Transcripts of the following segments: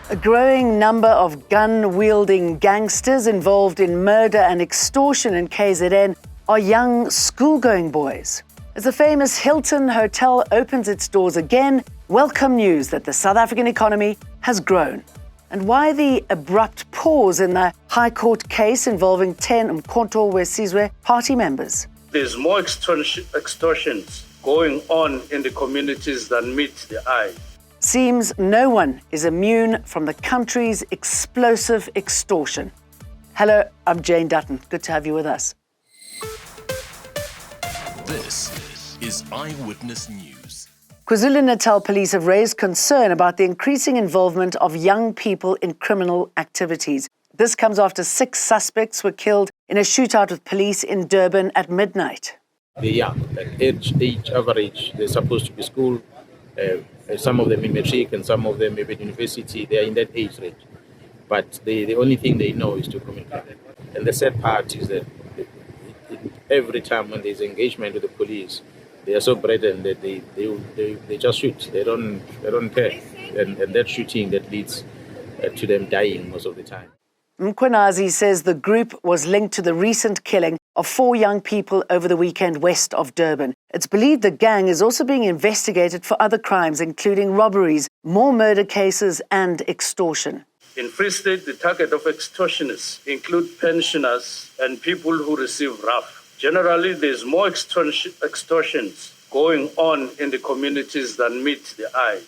A growing number of gun-wielding gangsters involved in murder and extortion in KZN are young school-going boys. As the famous Hilton Hotel opens its doors again, welcome news that the South African economy has grown. And why the abrupt pause in the High Court case involving 10 Umkhonto weSizwe party members. There's more extortions going on in the communities than meets the eye. Seems no one is immune from the country's explosive extortion. Hello, I'm Jane Dutton. Good to have you with us. This is Eyewitness News. KwaZulu-Natal police have raised concern about the increasing involvement of young people in criminal activities. This comes after 6 suspects were killed in a shootout with police in Durban at midnight. They're young, like age average. They're supposed to be school. Some of them in matric and some of them maybe at university. They are in that age range. But the only thing they know is to communicate. And the sad part is that every time when there's engagement with the police, they are so burdened that they just shoot. They don't care. And that shooting that leads to them dying most of the time. Mkhwanazi says the group was linked to the recent killing of 4 young people over the weekend west of Durban. It's believed the gang is also being investigated for other crimes, including robberies, more murder cases and extortion. In Free State, the target of extortionists include pensioners and people who receive RAF. Generally, there's more extortions going on in the communities than meet the eye.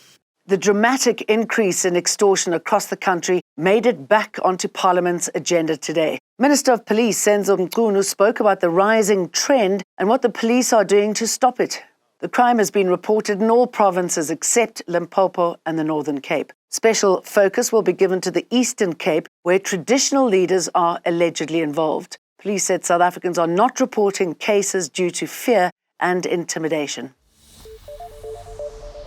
The dramatic increase in extortion across the country made it back onto Parliament's agenda today. Minister of Police, Senzo Mchunu, spoke about the rising trend and what the police are doing to stop it. The crime has been reported in all provinces except Limpopo and the Northern Cape. Special focus will be given to the Eastern Cape, where traditional leaders are allegedly involved. Police said South Africans are not reporting cases due to fear and intimidation.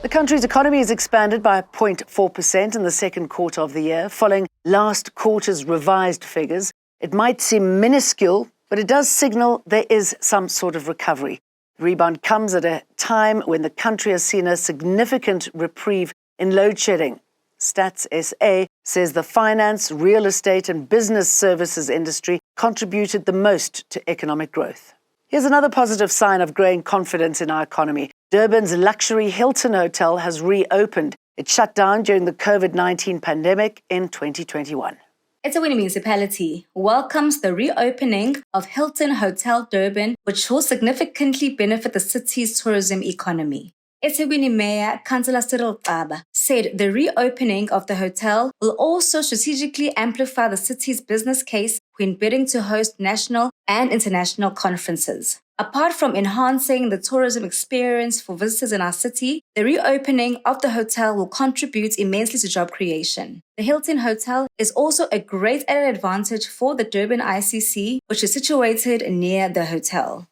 The country's economy has expanded by 0.4% in the second quarter of the year, following last quarter's revised figures. It might seem minuscule, but it does signal there is some sort of recovery. The rebound comes at a time when the country has seen a significant reprieve in load shedding. Stats SA says the finance, real estate and business services industry contributed the most to economic growth. Here's another positive sign of growing confidence in our economy. Durban's luxury Hilton Hotel has reopened. It shut down during the COVID-19 pandemic in 2021. eThekwini Municipality welcomes the reopening of Hilton Hotel Durban, which will significantly benefit the city's tourism economy. eThekwini Mayor Councillor Cyril Xaba said the reopening of the hotel will also strategically amplify the city's business case when bidding to host national and international conferences. Apart from enhancing the tourism experience for visitors in our city, the reopening of the hotel will contribute immensely to job creation. The Hilton Hotel is also a great added advantage for the Durban ICC, which is situated near the hotel.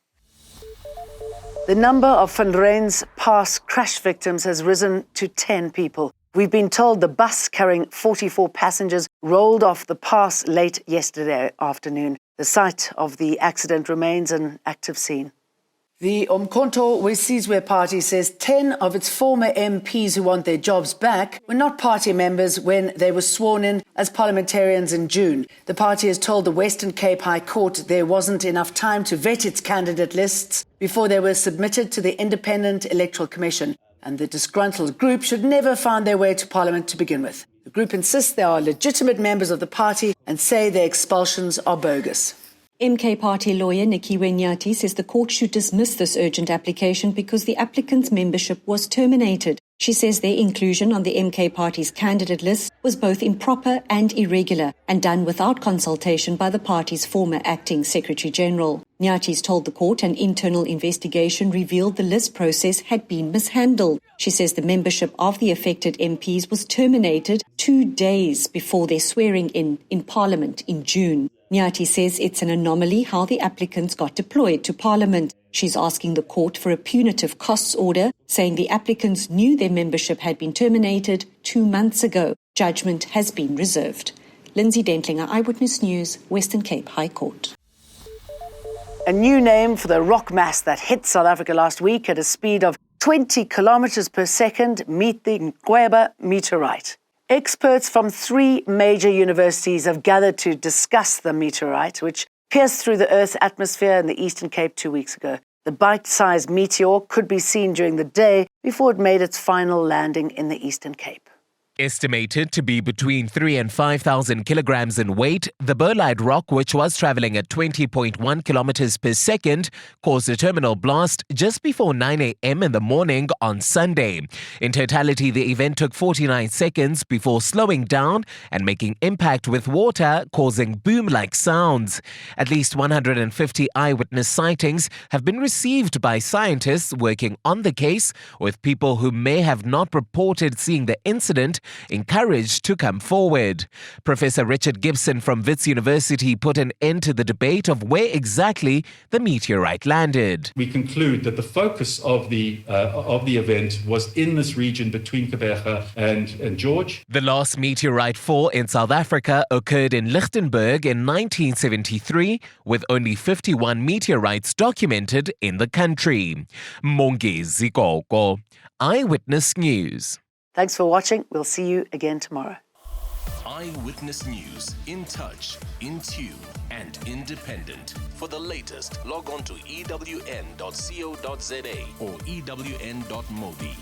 The number of Van Ryn's Pass crash victims has risen to 10 people. We've been told the bus carrying 44 passengers rolled off the pass late yesterday afternoon. The site of the accident remains an active scene. The Umkhonto weSizwe party says 10 of its former MPs who want their jobs back were not party members when they were sworn in as parliamentarians in June. The party has told the Western Cape High Court there wasn't enough time to vet its candidate lists before they were submitted to the Independent Electoral Commission, and the disgruntled group should never have found their way to Parliament to begin with. The group insists they are legitimate members of the party and say their expulsions are bogus. MK Party lawyer Nikiwe Nyati says the court should dismiss this urgent application because the applicant's membership was terminated. She says their inclusion on the MK Party's candidate list was both improper and irregular and done without consultation by the party's former acting Secretary-General. Nyati's told the court an internal investigation revealed the list process had been mishandled. She says the membership of the affected MPs was terminated 2 days before their swearing in Parliament in June. Nyati says it's an anomaly how the applicants got deployed to Parliament. She's asking the court for a punitive costs order, saying the applicants knew their membership had been terminated 2 months ago. Judgment has been reserved. Lindsay Dentlinger, Eyewitness News, Western Cape High Court. A new name for the rock mass that hit South Africa last week at a speed of 20 kilometers per second meet the Ngweba meteorite. Experts from 3 major universities have gathered to discuss the meteorite, which pierced through the Earth's atmosphere in the Eastern Cape 2 weeks ago. The bite-sized meteor could be seen during the day before it made its final landing in the Eastern Cape. Estimated to be between 3,000 and 5,000 kilograms in weight, the burlite rock, which was traveling at 20.1 kilometers per second, caused a terminal blast just before 9 a.m. in the morning on Sunday. In totality, the event took 49 seconds before slowing down and making impact with water, causing boom-like sounds. At least 150 eyewitness sightings have been received by scientists working on the case, with people who may have not reported seeing the incident encouraged to come forward. Professor Richard Gibson from Wits University put an end to the debate of where exactly the meteorite landed. We conclude that the focus of the event was in this region between Kebega and George. The last meteorite fall in South Africa occurred in Lichtenburg in 1973, with only 51 meteorites documented in the country. Mongezi Zikoko, Eyewitness News. Thanks for watching. We'll see you again tomorrow. Eyewitness News, in touch, in tune, and independent. For the latest, log on to ewn.co.za or ewn.mobi.